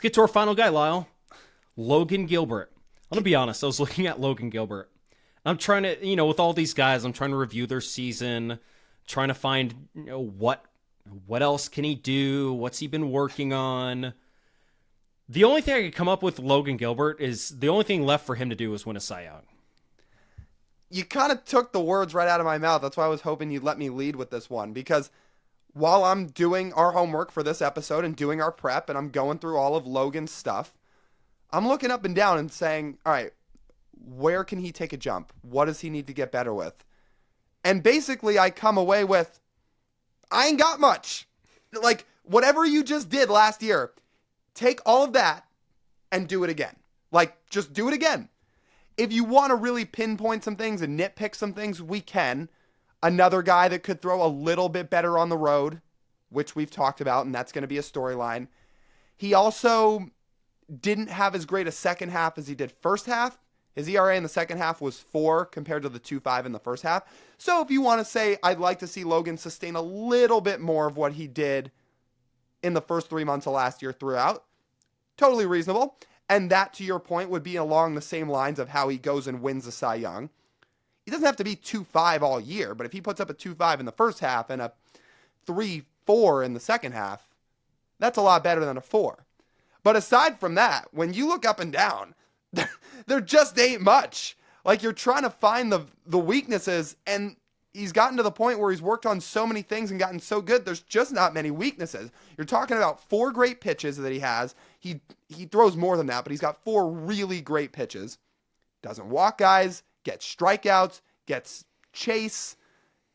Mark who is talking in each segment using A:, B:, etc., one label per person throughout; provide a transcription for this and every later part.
A: get to our final guy, Lyle. Logan Gilbert. I'm going to be honest. I was looking at Logan Gilbert. I'm trying to, with all these guys, I'm trying to review their season, trying to find, what else can he do? What's he been working on? The only thing I could come up with Logan Gilbert is the only thing left for him to do is win a Cy Young.
B: You kind of took the words right out of my mouth. That's why I was hoping you'd let me lead with this one, because while I'm doing our homework for this episode and doing our prep and I'm going through all of Logan's stuff, I'm looking up and down and saying, all right, where can he take a jump? What does he need to get better with? And basically I come away with, I ain't got much. Like, whatever you just did last year, take all of that and do it again. Like, just do it again. If you want to really pinpoint some things and nitpick some things, we can. Another guy that could throw a little bit better on the road, which we've talked about, and that's going to be a storyline. He also didn't have as great a second half as he did first half. His ERA in the second half was 4 compared to the 2.5 in the first half. So if you want to say, I'd like to see Logan sustain a little bit more of what he did in the first 3 months of last year throughout, totally reasonable. And that, to your point, would be along the same lines of how he goes and wins the Cy Young. He doesn't have to be 2.5 all year, but if he puts up a 2.5 in the first half and a 3.4 in the second half, that's a lot better than a 4. But aside from that, when you look up and down, there just ain't much. Like, you're trying to find the weaknesses, and he's gotten to the point where he's worked on so many things and gotten so good, there's just not many weaknesses. You're talking about 4 great pitches that he has. He throws more than that, but he's got 4 really great pitches. Doesn't walk guys, gets strikeouts, gets chase,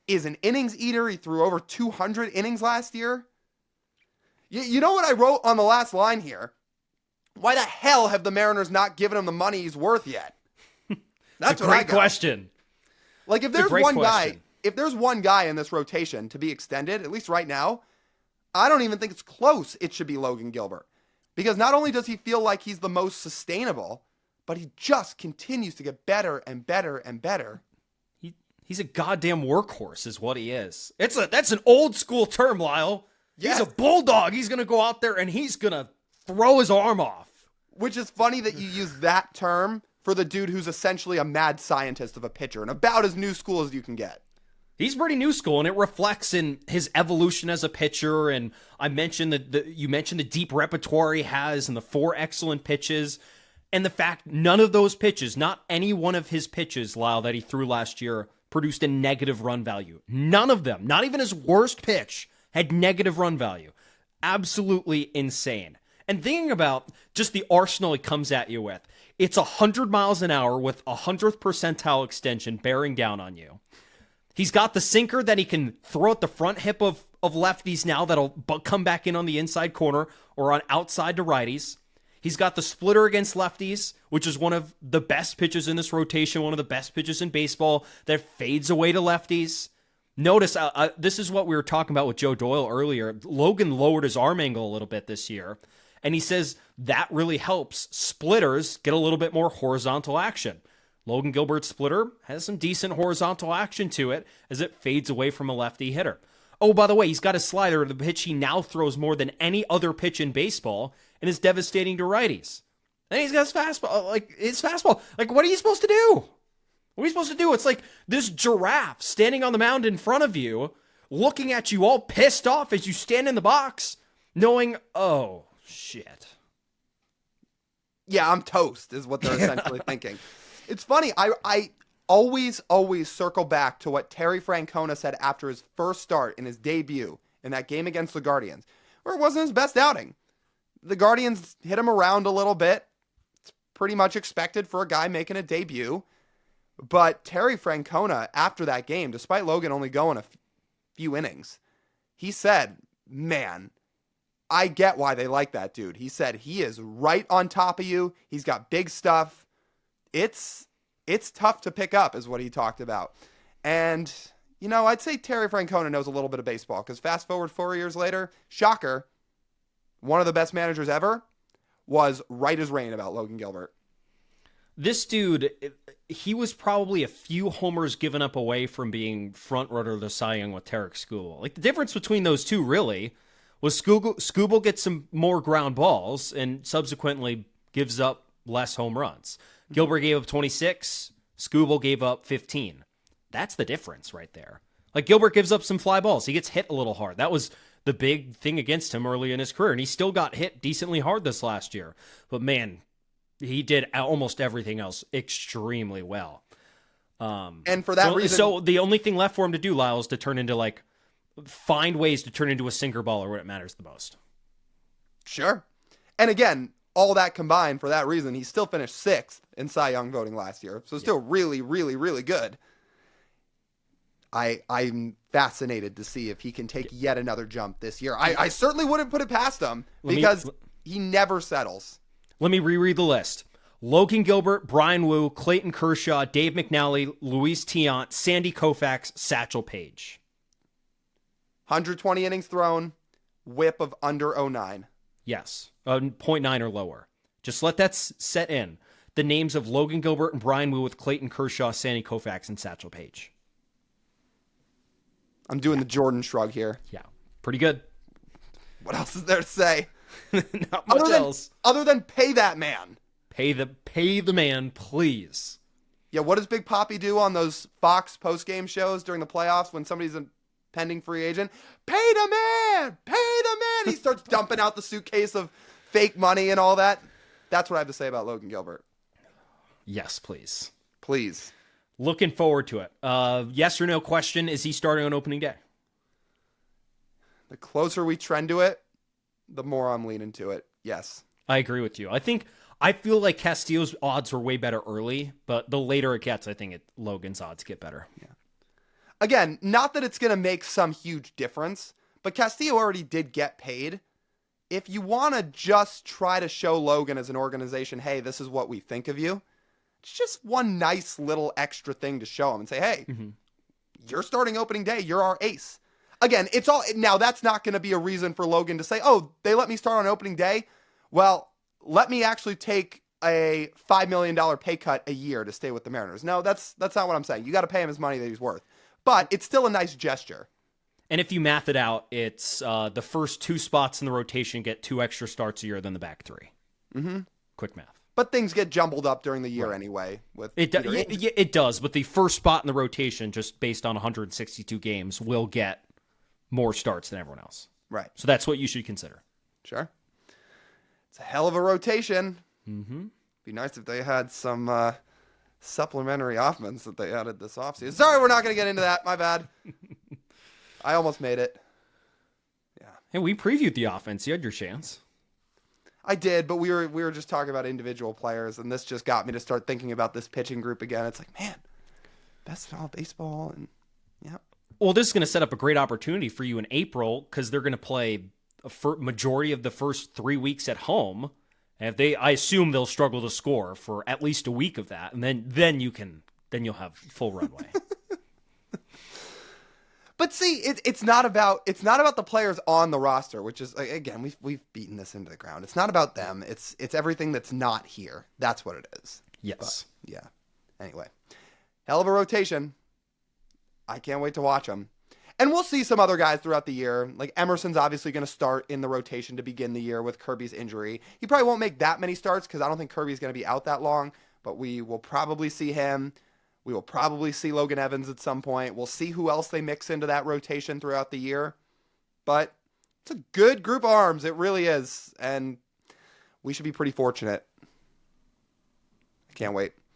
B: is an innings eater. He threw over 200 innings last year. You know what I wrote on the last line here? Why the hell have the Mariners not given him the money he's worth yet? That's
A: a great question.
B: Like, if there's one guy in this rotation to be extended, at least right now, I don't even think it's close. It should be Logan Gilbert. Because not only does he feel like he's the most sustainable, but he just continues to get better and better and better.
A: He's a goddamn workhorse is what he is. That's an old school term, Lyle. Yes. He's a bulldog. He's going to go out there and he's going to throw his arm off.
B: Which is funny that you use that term for the dude who's essentially a mad scientist of a pitcher and about as new school as you can get.
A: He's pretty new school, and it reflects in his evolution as a pitcher. And I mentioned you mentioned the deep repertoire he has and the 4 excellent pitches. And the fact none of those pitches, not any one of his pitches, Lyle, that he threw last year, produced a negative run value. None of them, not even his worst pitch, had negative run value. Absolutely insane. And thinking about just the arsenal he comes at you with, it's 100 miles an hour with 100th percentile extension bearing down on you. He's got the sinker that he can throw at the front hip of lefties now that'll come back in on the inside corner or on outside to righties. He's got the splitter against lefties, which is one of the best pitches in this rotation, one of the best pitches in baseball that fades away to lefties. Notice, this is what we were talking about with Joe Doyle earlier. Logan lowered his arm angle a little bit this year, and he says that really helps splitters get a little bit more horizontal action. Logan Gilbert's splitter has some decent horizontal action to it as it fades away from a lefty hitter. Oh, by the way, he's got a slider, the pitch he now throws more than any other pitch in baseball, and is devastating to righties. And he's got his fastball. Like, what are you supposed to do? What are you supposed to do? It's like this giraffe standing on the mound in front of you, looking at you all pissed off as you stand in the box, knowing, oh, shit.
B: Yeah, I'm toast, is what they're essentially thinking. It's funny, I always circle back to what Terry Francona said after his first start in his debut in that game against the Guardians, where it wasn't his best outing. The Guardians hit him around a little bit. It's pretty much expected for a guy making a debut. But Terry Francona, after that game, despite Logan only going a few innings, he said, man, I get why they like that dude. He said he is right on top of you. He's got big stuff. It's tough to pick up, is what he talked about. And, I'd say Terry Francona knows a little bit of baseball, because fast forward 4 years later, shocker, one of the best managers ever was right as rain about Logan Gilbert.
A: This dude, he was probably a few homers given up away from being front runner of the Cy Young with Tarek Skubal. Like, the difference between those two really was Scooble gets some more ground balls and subsequently gives up less home runs. Gilbert gave up 26. Scooble gave up 15. That's the difference right there. Like, Gilbert gives up some fly balls. He gets hit a little hard. That was the big thing against him early in his career, and he still got hit decently hard this last year. But, man, he did almost everything else extremely well.
B: And for that reason...
A: So the only thing left for him to do, Lyle, is to turn into, like, find ways to turn into a sinker baller when it matters the most.
B: Sure. And again, all that combined, for that reason, he still finished 6th in Cy Young voting last year. So still really, really, really good. I'm fascinated to see if he can take yet another jump this year. I certainly wouldn't put it past him because he never settles.
A: Let me reread the list. Logan Gilbert, Brian Wu, Clayton Kershaw, Dave McNally, Luis Tiant, Sandy Koufax, Satchel Paige.
B: 120 innings thrown, whip of under 09.
A: Yes, 0.9 or lower. Just let that set in. The names of Logan Gilbert and Brian Wu with Clayton Kershaw, Sandy Koufax, and Satchel Paige.
B: I'm doing the Jordan shrug here.
A: Yeah, pretty good.
B: What else is there to say?
A: Not much else.
B: Other than pay that man.
A: Pay the man, please.
B: Yeah, what does Big Papi do on those Fox post-game shows during the playoffs when somebody's a pending free agent? Pay the man! Pay the man! He starts dumping out the suitcase of fake money and all that. That's what I have to say about Logan Gilbert.
A: Yes, please.
B: Please.
A: Looking forward to it. Yes or no question, is he starting on opening day?
B: The closer we trend to it, the more I'm leaning to it. Yes.
A: I agree with you. I feel like Castillo's odds were way better early, but the later it gets, I think Logan's odds get better.
B: Yeah. Again, not that it's going to make some huge difference, but Castillo already did get paid. If you want to just try to show Logan as an organization, hey, this is what we think of you, it's just one nice little extra thing to show him and say, hey, you're starting opening day. You're our ace. Again, it's all now that's not going to be a reason for Logan to say, oh, they let me start on opening day. Well, let me actually take a $5 million pay cut a year to stay with the Mariners. No, that's not what I'm saying. You got to pay him his money that he's worth. But it's still a nice gesture.
A: And if you math it out, it's the first 2 spots in the rotation get 2 extra starts a year than the back 3.
B: Mm-hmm.
A: Quick math.
B: But things get jumbled up during the year anyway. With
A: it does, but the first spot in the rotation, just based on 162 games, will get more starts than everyone else.
B: Right.
A: So that's what you should consider.
B: Sure. It's a hell of a rotation.
A: Mm-hmm.
B: Be nice if they had some supplementary offense that they added this offseason. Sorry, we're not going to get into that. My bad. I almost made it. Yeah.
A: Hey, we previewed the offense. You had your chance.
B: I did, but we were just talking about individual players, and this just got me to start thinking about this pitching group again. It's like, man, best in all baseball, and yeah.
A: Well, this is going to set up a great opportunity for you in April because they're going to play a majority of the first 3 weeks at home. And I assume they'll struggle to score for at least a week of that, and then you'll have full runway.
B: But see, it's not about the players on the roster, which is, again, we've beaten this into the ground. It's not about them. It's everything that's not here. That's what it is.
A: Yes.
B: But, yeah. Anyway, hell of a rotation. I can't wait to watch them. And we'll see some other guys throughout the year. Like Emerson's obviously going to start in the rotation to begin the year with Kirby's injury. He probably won't make that many starts because I don't think Kirby's going to be out that long. But we will probably see him. We will probably see Logan Evans at some point. We'll see who else they mix into that rotation throughout the year. But it's a good group of arms. It really is. And we should be pretty fortunate. I can't wait.